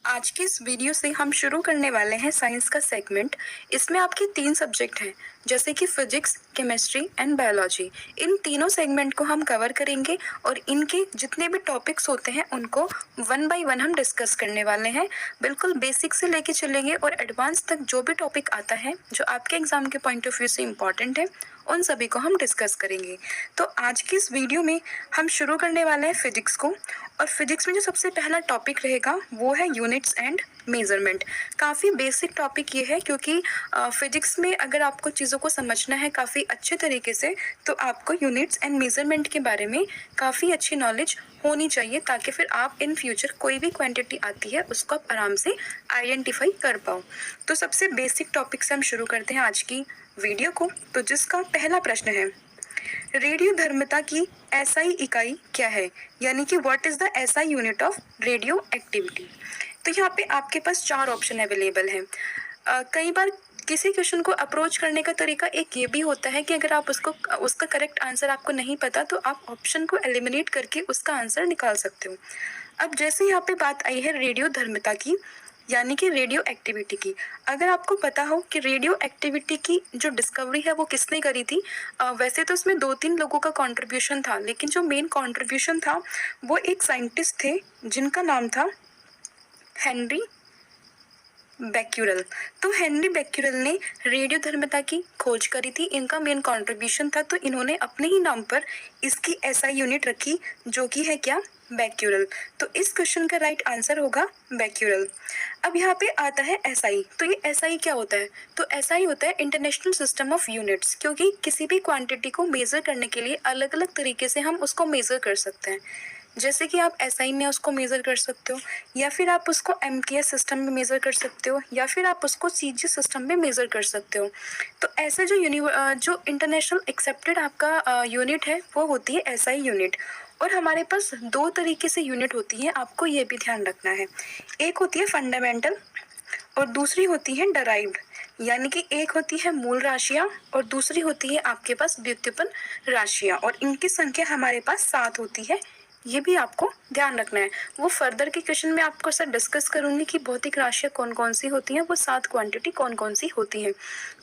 आज की इस वीडियो से हम शुरू करने वाले हैं साइंस का सेगमेंट। इसमें आपके 3 सब्जेक्ट हैं, जैसे कि फिजिक्स, केमिस्ट्री एंड बायोलॉजी। इन तीनों सेगमेंट को हम कवर करेंगे और इनके जितने भी टॉपिक्स होते हैं उनको वन बाय वन हम डिस्कस करने वाले हैं। बिल्कुल बेसिक से लेके चलेंगे और एडवांस तक जो भी टॉपिक आता है जो आपके एग्जाम के पॉइंट ऑफ व्यू से इम्पॉर्टेंट है, उन सभी को हम डिस्कस करेंगे। तो आज की इस वीडियो में हम शुरू करने वाले हैं फिजिक्स को। और फिजिक्स में जो सबसे पहला टॉपिक रहेगा वो है यूनिट्स एंड मेजरमेंट। काफ़ी बेसिक टॉपिक ये है, क्योंकि फिजिक्स में अगर आपको चीज़ों को समझना है काफ़ी अच्छे तरीके से, तो आपको यूनिट्स एंड मेजरमेंट के बारे में काफ़ी अच्छी नॉलेज होनी चाहिए, ताकि फिर आप इन फ्यूचर कोई भी क्वांटिटी आती है उसको आप आराम से आइडेंटिफाई कर पाओ। तो सबसे बेसिक टॉपिक से हम शुरू करते हैं आज की वीडियो को, तो जिसका पहला प्रश्न है, रेडियोधर्मिता की एसआई इकाई क्या है, यानी कि what is the SI unit of radio activity. तो यहाँ पे आपके पास 4 ऑप्शन अवेलेबल हैं। कई बार किसी क्वेश्चन को अप्रोच करने का तरीका एक ये भी होता है कि अगर आप उसका करेक्ट आंसर आपको नहीं पता तो आप ऑप्शन को एलिमिनेट करके उसका आंसर निकाल सकते हो। अब जैसे यहाँ पे बात आई है रेडियोधर्मिता की, यानी कि रेडियो एक्टिविटी की। अगर आपको पता हो कि रेडियो एक्टिविटी की जो डिस्कवरी है वो किसने करी थी, वैसे तो इसमें 2-3 लोगों का कंट्रीब्यूशन था, लेकिन जो मेन कंट्रीब्यूशन था वो एक साइंटिस्ट थे जिनका नाम था हेनरी बैक्यूरेल। तो हेनरी बैक्यूरेल ने रेडियोधर्मिता की खोज करी थी, इनका मेन कंट्रीब्यूशन था, तो इन्होंने अपने ही नाम पर इसकी एसआई यूनिट रखी, जो कि है क्या, बैक्यूरेल। तो इस क्वेश्चन का राइट आंसर होगा बैक्यूरेल। अब यहाँ पे आता है एसआई। तो ये एसआई क्या होता है? तो एसआई होता है इंटरनेशनल सिस्टम ऑफ यूनिट्स, क्योंकि किसी भी क्वांटिटी को मेजर करने के लिए अलग अलग तरीके से हम उसको मेजर कर सकते हैं। जैसे कि आप एसआई में उसको मेज़र कर सकते हो, या फिर आप उसको एमकेएस सिस्टम में मेज़र कर सकते हो, या फिर आप उसको सीजी सिस्टम में मेज़र कर सकते हो। तो ऐसे जो इंटरनेशनल एक्सेप्टेड आपका यूनिट है वो होती है एसआई यूनिट। और हमारे पास 2 तरीके से यूनिट होती है, आपको ये भी ध्यान रखना है। एक होती है फंडामेंटल और दूसरी होती है डराइव्ड, यानी कि एक होती है मूल राशियाँ और दूसरी होती है आपके पास व्युत्पन्न राशियाँ, और इनकी संख्या हमारे पास 7 होती है। ये भी आपको ध्यान रखना है। वो फर्दर के क्वेश्चन में आपको सर डिस्कस करूंगी कि भौतिक राशियाँ कौन कौन सी होती हैं, वो 7 क्वांटिटी कौन कौन सी होती हैं।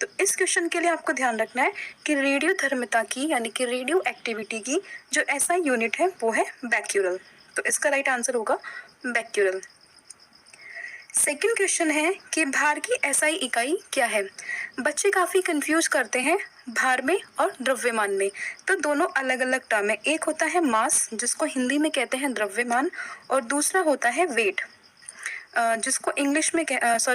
तो इस क्वेश्चन के लिए आपको ध्यान रखना है कि रेडियोधर्मिता की, यानी कि रेडियो एक्टिविटी की जो एसआई यूनिट है वो है बैक्यूरेल। तो इसका राइट आंसर होगा बैक्यूरेल। सेकंड क्वेश्चन है कि भार की एसआई इकाई क्या है। बच्चे काफ़ी कंफ्यूज करते हैं भार में और द्रव्यमान में। तो दोनों अलग अलग टर्म है। एक होता है मास, जिसको हिंदी में कहते हैं द्रव्यमान, और दूसरा होता है वेट, जिसको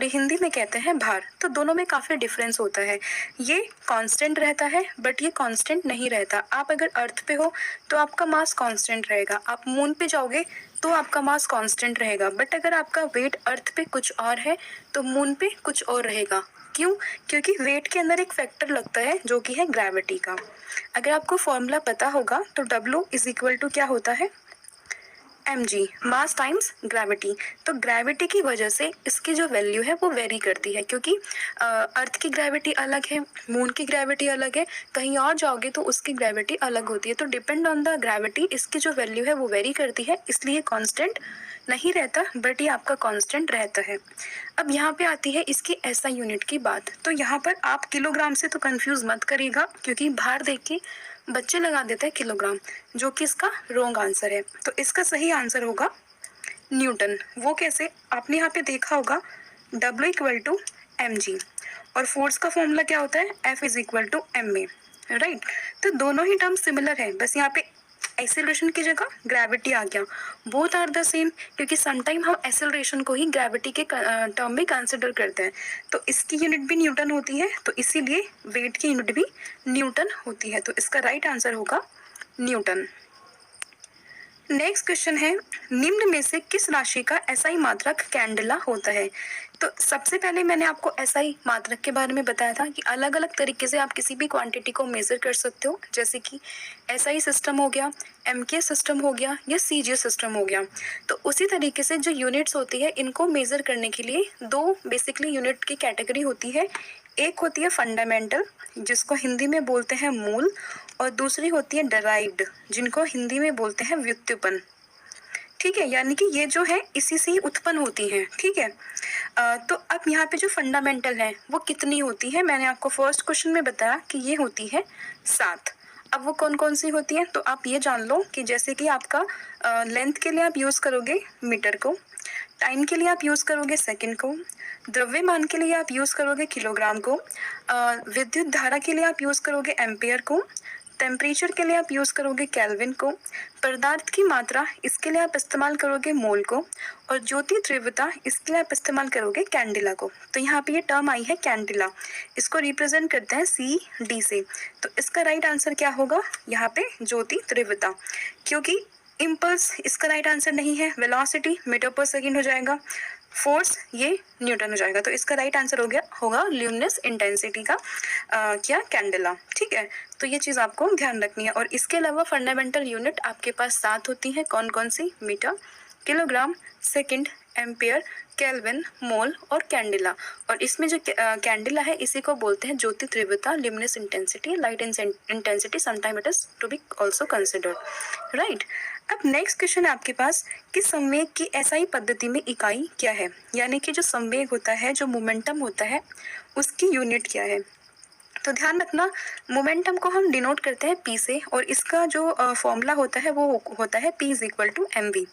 हिंदी में कहते हैं भार। तो दोनों में काफ़ी डिफरेंस होता है। ये कांस्टेंट रहता है, बट ये कांस्टेंट नहीं रहता। आप अगर अर्थ पे हो तो आपका मास कांस्टेंट रहेगा, आप मून पे जाओगे तो आपका मास कांस्टेंट रहेगा, बट अगर आपका वेट अर्थ पे कुछ और है तो मून पे कुछ और रहेगा। क्यों? क्योंकि वेट के अंदर एक फैक्टर लगता है जो कि है ग्रेविटी का। अगर आपको फॉर्मूला पता होगा तो W इज इक्वल टू क्या होता है, mg, मास टाइम्स ग्रेविटी। तो ग्रेविटी की वजह से इसकी जो वैल्यू है वो वेरी करती है, क्योंकि अर्थ की ग्रेविटी अलग है, मून की ग्रेविटी अलग है, कहीं और जाओगे तो उसकी ग्रेविटी अलग होती है। तो डिपेंड ऑन द ग्रेविटी इसकी जो वैल्यू है वो वेरी करती है, इसलिए कांस्टेंट नहीं रहता, बट ये आपका कांस्टेंट रहता है। अब यहाँ पे आती है इसकी एसआई यूनिट की बात। तो यहाँ पर आप किलोग्राम से तो कंफ्यूज मत करिएगा, क्योंकि भार देख के बच्चे लगा देते हैं किलोग्राम, जो कि इसका रॉन्ग आंसर है। तो इसका सही आंसर होगा न्यूटन। वो कैसे? आपने यहाँ पे देखा होगा W इक्वल टू mg, और फोर्स का फॉर्मूला क्या होता है, F is equal to ma, right. तो दोनों ही टर्म सिमिलर है, बस यहाँ पे एक्सेलरेशन की जगह ग्रेविटी आ गया। बोथ आर द सेम, क्योंकि समटाइम हम एक्सेलरेशन को ही ग्रेविटी के टर्म में कंसिडर करते हैं। तो इसकी यूनिट भी न्यूटन होती है, तो इसीलिए वेट की यूनिट भी न्यूटन होती है। तो इसका राइट आंसर होगा न्यूटन। नेक्स्ट क्वेश्चन है, निम्न में से किस राशि का एसआई मात्रक कैंडेला होता है। तो सबसे पहले मैंने आपको एसआई मात्रक के बारे में बताया था कि अलग अलग तरीके से आप किसी भी क्वांटिटी को मेजर कर सकते हो, जैसे कि एसआई सिस्टम हो गया, एमके सिस्टम हो गया, या सीजी सिस्टम हो गया। तो उसी तरीके से जो यूनिट्स होती है इनको मेजर करने के लिए 2 बेसिकली यूनिट की कैटेगरी होती है। एक होती है फंडामेंटल, जिसको हिंदी में बोलते हैं मूल, और दूसरी होती है डराइव्ड, जिनको हिंदी में बोलते हैं व्युत्पन्न। ठीक है, यानी कि ये जो है इसी से ही उत्पन्न होती हैं, ठीक है। तो अब यहाँ पे जो फंडामेंटल है वो कितनी होती है, मैंने आपको फर्स्ट क्वेश्चन में बताया कि ये होती है 7। अब वो कौन कौन सी होती है, तो आप ये जान लो कि जैसे कि आपका लेंथ के लिए आप यूज़ करोगे मीटर को, टाइम के लिए आप यूज़ करोगे सेकंड को, द्रव्यमान के लिए आप यूज़ करोगे किलोग्राम को, विद्युत धारा के लिए आप यूज़ करोगे एम्पियर को, टेम्परेचर के लिए आप यूज़ करोगे केल्विन को, पदार्थ की मात्रा इसके लिए आप इस्तेमाल करोगे मोल को, और ज्योति तीव्रता इसके लिए आप इस्तेमाल करोगे कैंडिला को। तो यहाँ पे ये टर्म आई है कैंडिला, इसको रिप्रेजेंट करते हैं CD से। तो इसका राइट आंसर क्या होगा यहाँ पे, ज्योति तीव्रता, क्योंकि इम्पल्स इसका राइट आंसर नहीं है, वेलोसिटी मीटर पर सेकेंड हो जाएगा, फोर्स ये न्यूटन हो जाएगा। तो इसका राइट आंसर हो गया होगा ल्यूमिनस इंटेंसिटी का क्या कैंडेला, ठीक है। तो ये चीज़ आपको ध्यान रखनी है। और इसके अलावा फंडामेंटल यूनिट आपके पास 7 होती हैं, कौन कौन सी, metre, kilogram, second, ampere, kelvin, mole और कैंडिला। और इसमें जो कैंडिला है इसी को बोलते हैं ज्योति तीव्रता, luminous intensity, light intensity, sometime it is to be also considered, right. अब नेक्स्ट क्वेश्चन है आपके पास कि संवेग की एसआई पद्धति में इकाई क्या है, यानी कि जो संवेग होता है, जो मोमेंटम होता है, उसकी यूनिट क्या है। तो ध्यान रखना, मोमेंटम को हम डिनोट करते हैं P से, और इसका जो फॉर्मूला होता है वो होता है P = mv,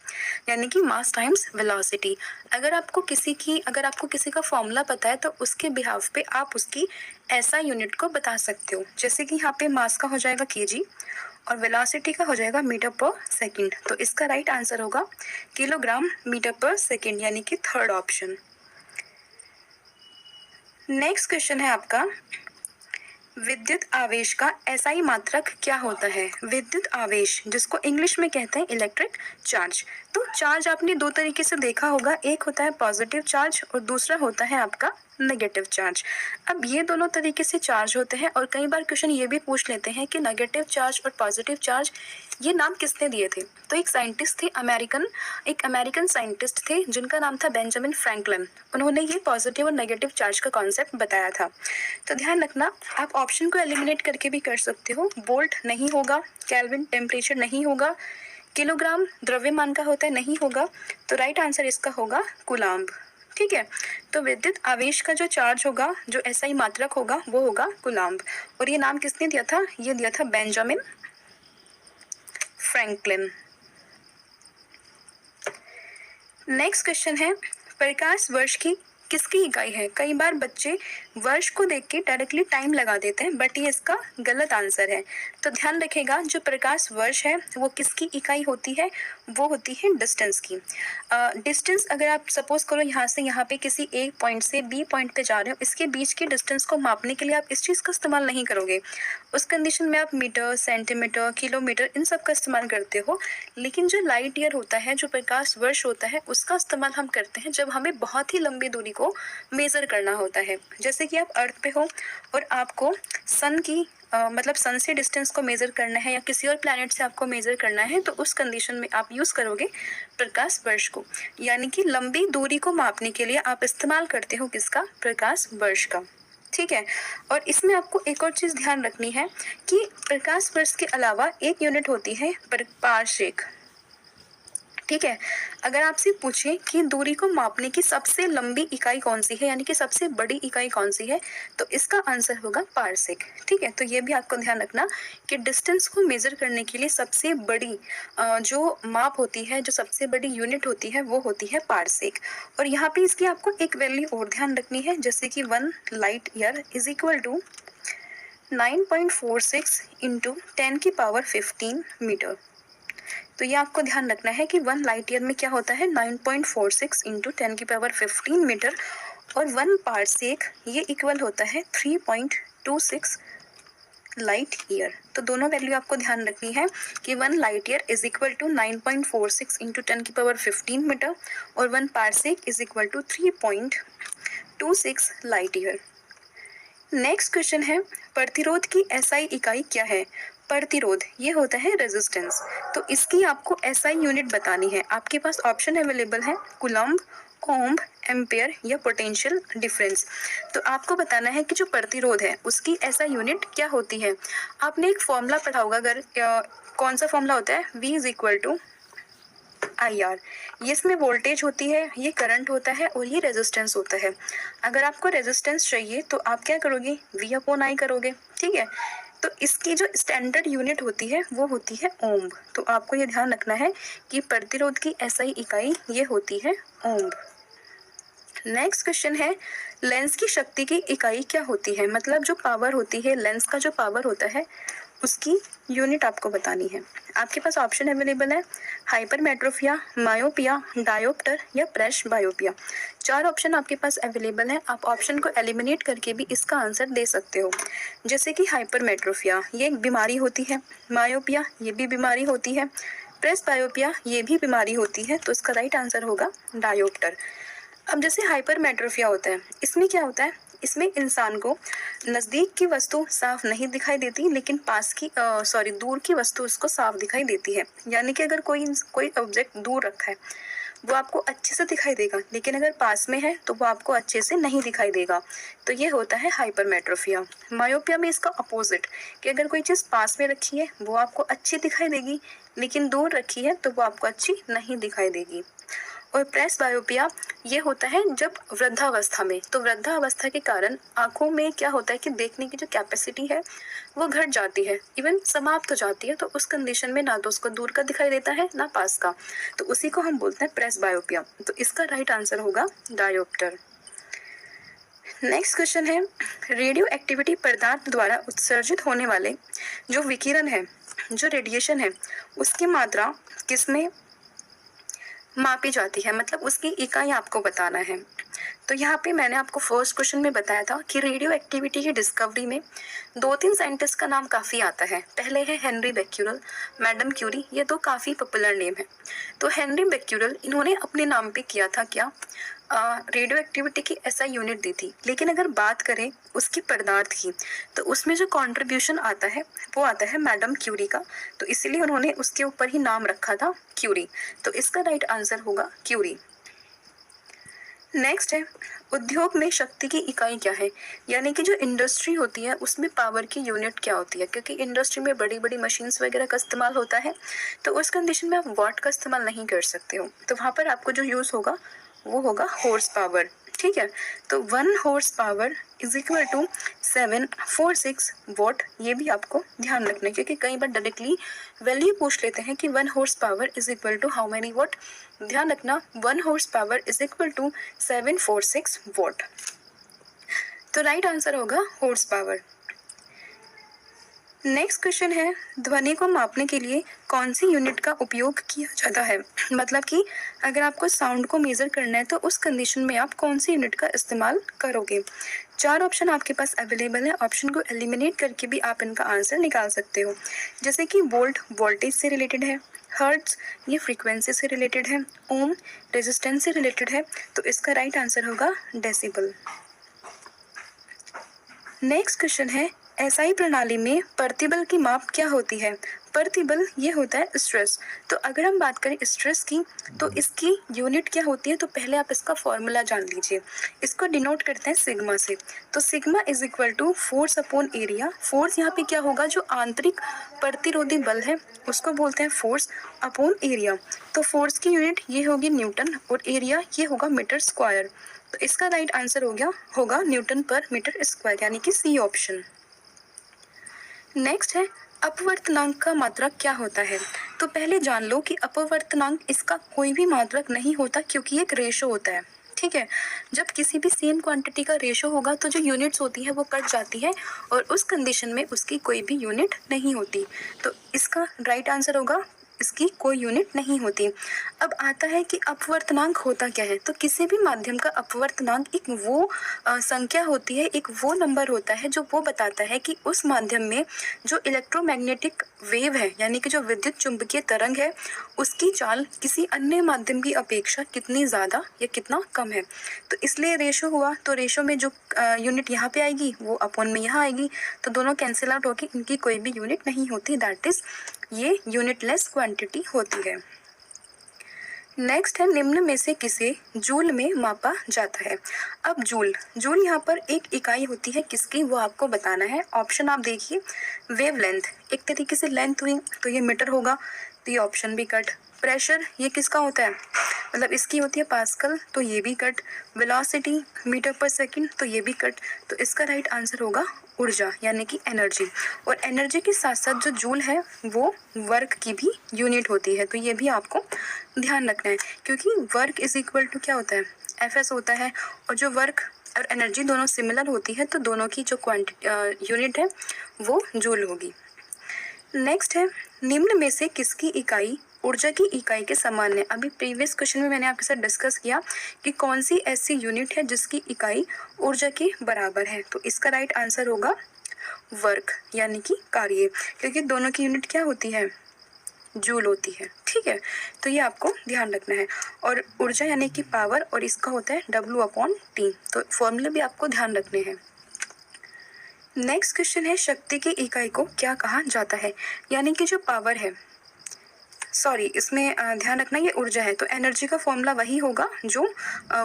यानी कि मास टाइम्स वेलोसिटी। अगर आपको किसी का फॉर्मूला पता है तो उसके बिहाफ पे आप उसकी ऐसा यूनिट को बता सकते हो। जैसे कि यहाँ पे मास का हो जाएगा kg और वेलोसिटी का हो जाएगा मीटर पर सेकेंड। तो इसका राइट आंसर होगा किलोग्राम मीटर पर सेकेंड, यानी कि थर्ड ऑप्शन। नेक्स्ट क्वेश्चन है आपका, विद्युत आवेश का एसआई मात्रक क्या होता है। विद्युत आवेश, जिसको इंग्लिश में कहते हैं इलेक्ट्रिक चार्ज। तो चार्ज आपने दो तरीके से देखा होगा, एक होता है पॉजिटिव चार्ज और दूसरा होता है आपका नेगेटिव चार्ज। अब ये दोनों तरीके से चार्ज होते हैं, और कई बार क्वेश्चन ये भी पूछ लेते हैं कि नेगेटिव चार्ज और पॉजिटिव चार्ज ये नाम किसने दिए थे। तो एक साइंटिस्ट थे, एक अमेरिकन साइंटिस्ट थे जिनका नाम था बेंजामिन फ्रैंकलिन। उन्होंने ये पॉजिटिव और नेगेटिव चार्ज का कॉन्सेप्ट बताया था। तो ध्यान रखना, आप ऑप्शन को एलिमिनेट करके भी कर सकते हो। वोल्ट नहीं होगा, केल्विन टेम्परेचर नहीं होगा, किलोग्राम द्रव्यमान का होता है नहीं होगा। तो राइट आंसर इसका होगा कूलाम्ब, ठीक है। तो विद्युत आवेश का जो चार्ज होगा, जो एसआई मात्रक होगा, वो होगा कूलाम्ब। और ये नाम किसने दिया था, ये दिया था बेंजामिन फ्रैंकलिन। नेक्स्ट क्वेश्चन है, प्रकाश वर्ष की किसकी इकाई है। कई बार बच्चे वर्ष को देख के डायरेक्टली टाइम लगा देते हैं, बट ये इसका गलत आंसर है। तो ध्यान रखेगा, जो प्रकाश वर्ष है वो किसकी इकाई होती है, वो होती है डिस्टेंस की। डिस्टेंस अगर आप सपोज करो यहाँ से यहाँ पे किसी ए पॉइंट से बी पॉइंट पे जा रहे हो, इसके बीच की डिस्टेंस को मापने के लिए आप इस चीज़ का इस्तेमाल नहीं करोगे। उस कंडीशन में आप मीटर, सेंटीमीटर, किलोमीटर इन सब का इस्तेमाल करते हो। लेकिन जो लाइट ईयर होता है, जो प्रकाश वर्ष होता है, उसका इस्तेमाल हम करते हैं जब हमें बहुत ही लंबी दूरी को मेज़र करना होता है। जैसे कि आप अर्थ पे हो और आपको सन की मतलब सन से डिस्टेंस को मेज़र करना है, या किसी और प्लैनेट से आपको मेज़र करना है, तो उस कंडीशन में आप यूज़ करोगे प्रकाश वर्ष को। यानी कि लंबी दूरी को मापने के लिए आप इस्तेमाल करते हो किसका, प्रकाश वर्ष का, ठीक है। और इसमें आपको एक और चीज़ ध्यान रखनी है कि प्रकाश वर्ष के अलावा एक यूनिट होती है पारसेक, ठीक है। अगर आपसे पूछे कि दूरी को मापने की सबसे लंबी इकाई कौन सी है, यानी कि सबसे बड़ी इकाई कौन सी है, तो इसका आंसर होगा पारसेक, ठीक है। तो ये भी आपको ध्यान रखना कि डिस्टेंस को मेज़र करने के लिए सबसे बड़ी जो माप होती है, जो सबसे बड़ी यूनिट होती है, वो होती है पारसेक। और यहाँ पे इसकी आपको एक वैल्यू और ध्यान रखनी है, जैसे कि 1 लाइट ईयर = 9.46 × 10⁻15 मीटर। तो ये आपको ध्यान रखना है कि 1 लाइट ईयर में क्या होता है, 9.46 × 10⁻15 मीटर, और 1 पारसेक ये इक्वल होता है 3.26 लाइट ईयर। तो दोनों वैल्यू आपको ध्यान रखनी है कि 1 लाइट ईयर = 9.46 × 10⁻15 मीटर, और 1 parsec = 3.26 light year. Next question है, प्रतिरोध की एसआई इकाई क्या है। प्रतिरोध ये होता है रेजिस्टेंस। तो इसकी आपको एसआई यूनिट बतानी है। आपके पास ऑप्शन अवेलेबल है कूलम्ब, ओम, एम्पेयर या पोटेंशियल डिफरेंस। तो आपको बताना है कि जो प्रतिरोध है उसकी एसआई यूनिट क्या होती है। आपने एक फॉर्मूला पढ़ा होगा, अगर कौन सा फॉर्मूला होता है, V = IR। ये इसमें वोल्टेज होती है, ये करंट होता है और ये रेजिस्टेंस होता है। अगर आपको रेजिस्टेंस चाहिए तो आप क्या करोगे, V/I करोगे, ठीक है। तो इसकी जो स्टैंडर्ड यूनिट होती है वो होती है ओम। तो आपको ये ध्यान रखना है कि प्रतिरोध की SI इकाई ये होती है ओम। नेक्स्ट क्वेश्चन है, लेंस की शक्ति की इकाई क्या होती है, मतलब जो पावर होती है, लेंस का जो पावर होता है उसकी यूनिट आपको बतानी है। आपके पास ऑप्शन अवेलेबल है, हाइपरमेट्रोपिया, मायोपिया, डायोप्टर या प्रेस बायोपिया। 4 ऑप्शन आपके पास अवेलेबल है। आप ऑप्शन को एलिमिनेट करके भी इसका आंसर दे सकते हो। जैसे कि हाइपरमेट्रोपिया ये एक बीमारी होती है, मायोपिया ये भी बीमारी होती है, प्रेस बायोपिया ये भी बीमारी होती है। तो इसका राइट आंसर होगा डायोप्टर। अब जैसे हाइपरमेट्रोपिया होता है, इसमें क्या होता है, इसमें इंसान को नज़दीक की वस्तु साफ नहीं दिखाई देती, लेकिन दूर की वस्तु उसको साफ दिखाई देती है। यानी कि अगर कोई ऑब्जेक्ट दूर रखा है वो आपको अच्छे से दिखाई देगा, लेकिन अगर पास में है तो वो आपको अच्छे से नहीं दिखाई देगा। तो ये होता है हाइपरमेट्रोपिया। मायोपिया में इसका अपोजिट, कि अगर कोई चीज़ पास में रखी है वो आपको अच्छी दिखाई देगी, लेकिन दूर रखी है तो वो आपको अच्छी नहीं दिखाई देगी। और प्रेस बायोपिया ये होता है जब वृद्धावस्था में, तो वृद्धावस्था के कारण आंखों में क्या होता है कि देखने की जो कैपेसिटी है वो घट जाती है, इवन समाप्त हो जाती है। तो उस कंडीशन में ना तो उसको दूर का दिखाई देता है ना पास का, तो उसी को हम बोलते हैं प्रेस बायोपिया। तो इसका राइट आंसर होगा डायोप्टर। नेक्स्ट क्वेश्चन है, रेडियो एक्टिविटी पदार्थ द्वारा उत्सर्जित होने वाले जो विकिरण है, जो रेडिएशन है, उसकी मात्रा किसमें मापी जाती है, मतलब उसकी इकाई आपको बताना है। तो यहाँ पे मैंने आपको फर्स्ट क्वेश्चन में बताया था कि रेडियो एक्टिविटी की डिस्कवरी में 2-3 साइंटिस्ट का नाम काफ़ी आता है। पहले है हेनरी बेक्यूरेल, मैडम क्यूरी, ये तो काफ़ी पॉपुलर नेम है। तो हेनरी बेक्यूरेल इन्होंने अपने नाम पे किया था क्या, रेडियो एक्टिविटी की ऐसा यूनिट दी थी। लेकिन अगर बात करें उसकी पदार्थ की, तो उसमें जो कंट्रीब्यूशन आता है वो आता है मैडम क्यूरी का। तो इसीलिए उन्होंने उसके ऊपर ही नाम रखा था क्यूरी। तो इसका राइट आंसर होगा क्यूरी। नेक्स्ट है, उद्योग में शक्ति की इकाई क्या है, यानी कि जो इंडस्ट्री होती है उसमें पावर की यूनिट क्या होती है। क्योंकि इंडस्ट्री में बड़ी बड़ी मशीन्स वगैरह का इस्तेमाल होता है, तो उस कंडीशन में आप वाट का इस्तेमाल नहीं कर सकते हो। तो वहाँ पर आपको जो यूज़ होगा वो होगा हॉर्स पावर, ठीक है। तो 1 horse power is equal to 746 watt. ये भी आपको ध्यान रखना है, क्योंकि कई बार डायरेक्टली वैल्यू पूछ लेते हैं कि 1 horse power is equal to how many watt. ध्यान रखना 1 horse power is equal to 746 watt. तो राइट आंसर होगा हॉर्स पावर। नेक्स्ट क्वेश्चन है, ध्वनि को मापने के लिए कौन सी यूनिट का उपयोग किया जाता है, मतलब कि अगर आपको साउंड को मेज़र करना है तो उस कंडीशन में आप कौन सी यूनिट का इस्तेमाल करोगे। 4 ऑप्शन आपके पास अवेलेबल है। ऑप्शन को एलिमिनेट करके भी आप इनका आंसर निकाल सकते हो। जैसे कि वोल्ट वोल्टेज से रिलेटेड है, हर्ट्ज ये फ्रीक्वेंसी से रिलेटेड है, ओम रेजिस्टेंस से रिलेटेड है। तो इसका राइट आंसर होगा डेसिबल। नेक्स्ट क्वेश्चन है, एसआई प्रणाली में प्रतिबल की माप क्या होती है। प्रतिबल ये होता है स्ट्रेस। तो अगर हम बात करें स्ट्रेस की, तो इसकी यूनिट क्या होती है, तो पहले आप इसका फॉर्मूला जान लीजिए। इसको डिनोट करते हैं सिग्मा से। तो sigma is equal to force upon area. Force यहाँ पे क्या होगा, जो आंतरिक प्रतिरोधी बल है उसको बोलते हैं फोर्स अपॉन एरिया। तो फोर्स की यूनिट ये होगी न्यूटन और एरिया ये होगा मीटर स्क्वायर। तो इसका राइट आंसर होगा न्यूटन पर मीटर स्क्वायर, यानी कि सी ऑप्शन। नेक्स्ट है, अपवर्तनांक का मात्रक क्या होता है। तो पहले जान लो कि अपवर्तनांक इसका कोई भी मात्रक नहीं होता, क्योंकि एक रेशो होता है, ठीक है। जब किसी भी सेम क्वांटिटी का रेशो होगा तो जो यूनिट्स होती है वो कट जाती है, और उस कंडीशन में उसकी कोई भी यूनिट नहीं होती। तो इसका राइट आंसर होगा इसकी कोई यूनिट नहीं होती। अब आता है कि अपवर्तनांक होता क्या है। तो किसी भी माध्यम का अपवर्तनांक एक वो संख्या होती है, एक वो नंबर होता है जो वो बताता है कि उस माध्यम में जो इलेक्ट्रोमैग्नेटिक वेव है, यानी कि जो विद्युत चुंबकीय तरंग है, उसकी चाल किसी अन्य माध्यम की अपेक्षा कितनी ज़्यादा या कितना कम है। तो इसलिए रेशो हुआ, तो रेशो में जो यूनिट यहाँ पे आएगी वो अपॉन में यहाँ आएगी, तो दोनों कैंसिल आउट होगी, इनकी कोई भी यूनिट नहीं होती। दैट इज ये यूनिटलेस क्वांटिटी होती है। नेक्स्ट है, निम्न में से किसे जूल में मापा जाता है। अब जूल यहाँ पर एक इकाई होती है किसकी, वो आपको बताना है। ऑप्शन आप देखिए, वेवलेंथ एक तरीके से लेंथ हुई तो ये मीटर होगा, तो ये ऑप्शन भी कट। प्रेशर ये किसका होता है, मतलब इसकी होती है पास्कल, तो ये भी कट। वेलोसिटी मीटर पर सेकंड, तो ये भी कट। तो इसका राइट आंसर होगा ऊर्जा यानी कि एनर्जी। और एनर्जी के साथ साथ जो जूल है वो वर्क की भी यूनिट होती है, तो ये भी आपको ध्यान रखना है, क्योंकि वर्क इज इक्वल टू क्या होता है, एफ होता है। और जो वर्क और एनर्जी दोनों सिमिलर होती है, तो दोनों की जो क्वांटिटी यूनिट है वो जूल होगी। नेक्स्ट है, निम्न में से किसकी इकाई ऊर्जा की इकाई के समान है। अभी प्रीवियस क्वेश्चन में मैंने आपके साथ डिस्कस किया कि कौन सी ऐसी यूनिट है जिसकी इकाई ऊर्जा के बराबर है, तो इसका राइट आंसर होगा वर्क यानी कि कार्य, क्योंकि दोनों की यूनिट क्या होती है, जूल होती है। ठीक है, तो ये आपको ध्यान रखना है। और ऊर्जा यानी कि पावर, और इसका होता है W/T, तो फॉर्मूले भी आपको ध्यान रखने हैं। नेक्स्ट क्वेश्चन है, शक्ति की इकाई को क्या कहा जाता है, यानी कि जो पावर है, सॉरी इसमें ध्यान रखना ये ऊर्जा है, तो एनर्जी का फॉर्मूला वही होगा जो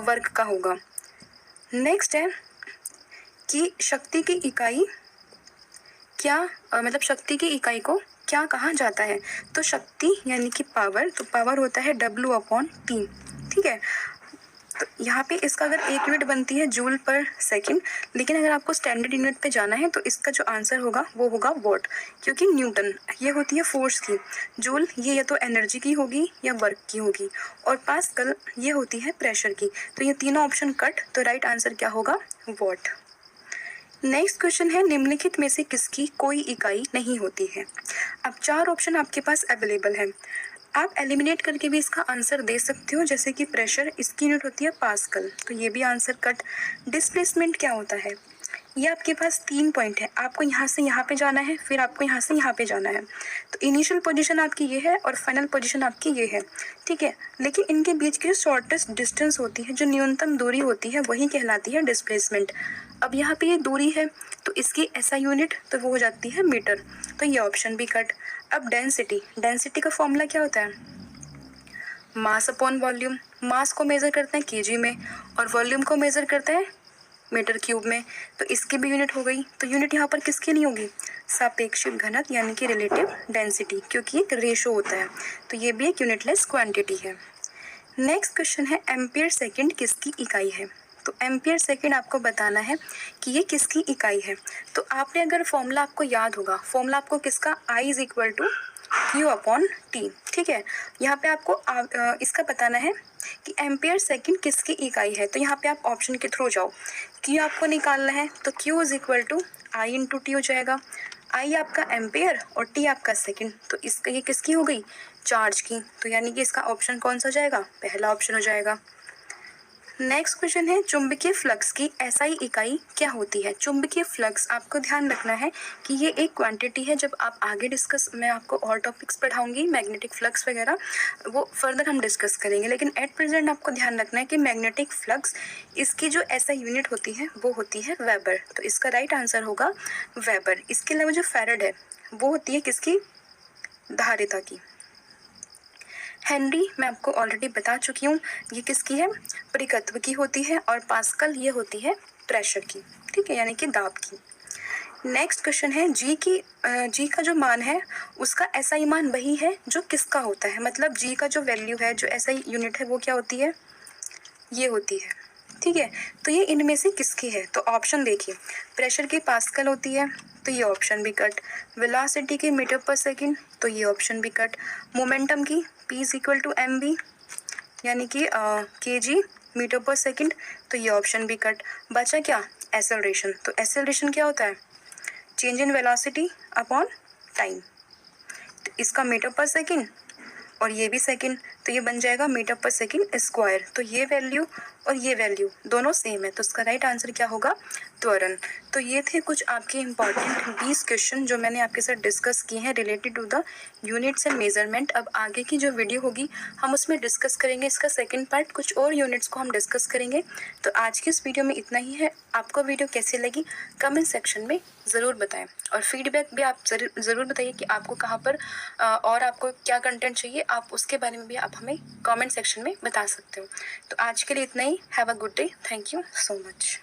वर्क का होगा। नेक्स्ट है कि शक्ति की इकाई क्या मतलब शक्ति की इकाई को क्या कहा जाता है, तो शक्ति यानी कि पावर, तो पावर होता है W/T। ठीक है, तो यहाँ पे इसका अगर एक यूनिट बनती है जूल पर सेकंड, लेकिन अगर आपको स्टैंडर्ड यूनिट पे जाना है तो इसका जो आंसर होगा वो होगा वॉट, क्योंकि न्यूटन ये होती है फोर्स की, जूल ये या तो एनर्जी की होगी या वर्क की होगी, और पास्कल ये होती है प्रेशर की। तो ये तीनों ऑप्शन कट, तो राइट आंसर क्या होगा, वॉट। नेक्स्ट क्वेश्चन है, निम्नलिखित में से किसकी कोई इकाई नहीं होती है। अब 4 ऑप्शन आपके पास अवेलेबल है, आप एलिमिनेट करके भी इसका आंसर दे सकते हो, जैसे कि प्रेशर इसकी यूनिट होती है पास्कल, तो ये भी आंसर कट। डिस्प्लेसमेंट क्या होता है, ये आपके पास 3 पॉइंट है, आपको यहाँ से यहाँ पे जाना है, फिर आपको यहाँ से यहाँ पे जाना है, तो इनिशियल पोजीशन आपकी ये है और फाइनल पोजीशन आपकी ये है। ठीक है, लेकिन इनके बीच की जो शॉर्टेस्ट डिस्टेंस होती है, जो न्यूनतम दूरी होती है, वही कहलाती है डिस्प्लेसमेंट। अब यहाँ पे ये दूरी है, तो इसकी ऐसा यूनिट तो वो हो जाती है मीटर, तो ये ऑप्शन भी कट। अब डेंसिटी, डेंसिटी का फॉर्मूला क्या होता है, मास अपॉन वॉल्यूम। मास को मेजर करते हैं केजी में और वॉल्यूम को मेजर करते हैं मीटर क्यूब में, तो इसकी भी यूनिट हो गई। तो यूनिट यहाँ पर किसकी नहीं होगी, सापेक्षिक घनत्व यानी कि रिलेटिव डेंसिटी, क्योंकि एक रेशो होता है, तो ये भी एक यूनिटलेस क्वांटिटी है। नेक्स्ट क्वेश्चन है, एम्पियर सेकंड किसकी इकाई है, तो एम्पियर सेकंड आपको बताना है कि ये किसकी इकाई है। तो आपने अगर फॉर्मूला आपको याद होगा, फॉर्मूला आपको किसका, I = Q/T। ठीक है, यहाँ पे आपको इसका बताना है कि एम्पियर सेकंड किसकी इकाई है, तो यहाँ पे आप ऑप्शन के थ्रू जाओ। Q आपको निकालना है, तो Q = I × T हो जाएगा। I आपका एम्पियर और T आपका सेकंड, तो इसका ये किसकी हो गई, चार्ज की, तो यानी कि इसका ऑप्शन कौन सा जाएगा, पहला ऑप्शन हो जाएगा। नेक्स्ट क्वेश्चन है, चुंबकीय फ्लक्स की एसआई इकाई क्या होती है। चुंबकीय फ्लक्स आपको ध्यान रखना है कि ये एक क्वांटिटी है, जब आप आगे डिस्कस, मैं आपको और टॉपिक्स पढ़ाऊंगी, मैग्नेटिक फ्लक्स वगैरह, वो फर्दर हम डिस्कस करेंगे, लेकिन एट प्रेजेंट आपको ध्यान रखना है कि मैग्नेटिक फ्लक्स इसकी जो एसआई यूनिट होती है वो होती है वेबर, तो इसका राइट आंसर होगा वेबर। इसके अलावा जो फैराड है वो होती है किसकी, धारिता की। हेनरी मैं आपको ऑलरेडी बता चुकी हूँ, ये किसकी है, परिकत्व की होती है, और पास्कल ये होती है प्रेशर की। ठीक है, यानी कि दाब की। नेक्स्ट क्वेश्चन है, जी का जो मान है उसका एसआई मान वही है जो किसका होता है, मतलब जी का जो वैल्यू है, जो एसआई यूनिट है वो क्या होती है, ये होती है। ठीक है, तो ये इनमें से किसकी है, तो ऑप्शन देखिए, प्रेशर की पास्कल होती है, तो ये ऑप्शन भी कट। वेलोसिटी की मीटर पर सेकंड, तो ये ऑप्शन भी कट। मोमेंटम की P = mv यानी कि kg मीटर पर सेकंड, तो ये ऑप्शन भी कट। बचा क्या, एक्सेलरेशन, तो एक्सेलरेशन क्या होता है, change in velocity upon time, तो इसका मीटर पर सेकंड और ये भी सेकंड, तो ये बन जाएगा मीटर पर सेकंड स्क्वायर, तो ये वैल्यू और ये वैल्यू दोनों सेम है, तो इसका राइट आंसर क्या होगा, त्वरण। तो ये थे कुछ आपके इम्पॉर्टेंट 20 क्वेश्चन जो मैंने आपके साथ डिस्कस किए हैं related to the units and measurement. अब आगे की जो वीडियो होगी हम उसमें डिस्कस करेंगे इसका सेकंड पार्ट, कुछ और यूनिट्स को हम डिस्कस करेंगे। तो आज की इस वीडियो में इतना ही है। आपको वीडियो कैसी लगी कमेंट सेक्शन में ज़रूर बताएं, और फीडबैक भी आप ज़रूर बताइए कि आपको कहाँ पर और आपको क्या कंटेंट चाहिए, आप उसके बारे में भी आप हमें कमेंट सेक्शन में बता सकते हो। तो आज के लिए इतना ही। Have a good day, thank you so much.